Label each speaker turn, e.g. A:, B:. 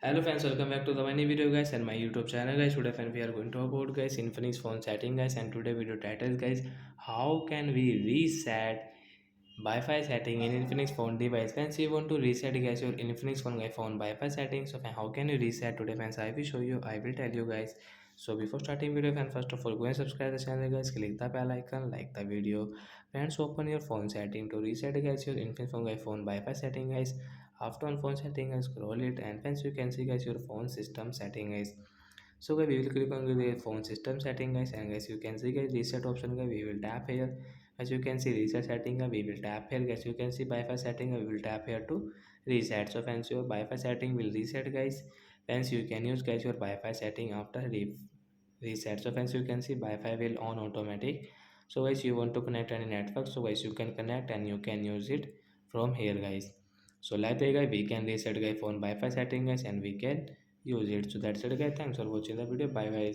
A: Hello friends, welcome back to the new video guys and my YouTube channel guys. Today friend we are going to talk about guys Infinix phone setting guys, and today video title is guys, how can we reset Wi-Fi setting in Infinix phone device. Friends, you want to reset guys your Infinix phone Wi-Fi settings. So how can you reset today friends? I will show you, I will tell you guys. So before starting video friends, first of all go and subscribe the channel guys, click the bell icon, like the video. Friends, open your phone setting to reset guys your Infinix phone Wi-Fi setting guys. After on phone setting guys, scroll it, and friends you can see guys your phone system setting guys. So guys, we will click on the phone system setting guys, and guys you can see guys reset option guys, we will tap here. As you can see reset setting we will tap here guys. You can see Wi-Fi setting we will tap here to reset. So friends, your Wi-Fi setting will reset guys. Friends, you can use guys your Wi-Fi setting after reset. So friends, you can see Wi-Fi will on automatic. So guys, you want to connect any network, so guys you can connect and you can use it from here guys. So like that guys, we can reset guys phone Wi-Fi setting guys, and we can use it. So that's it guys, thanks for watching the video, bye guys.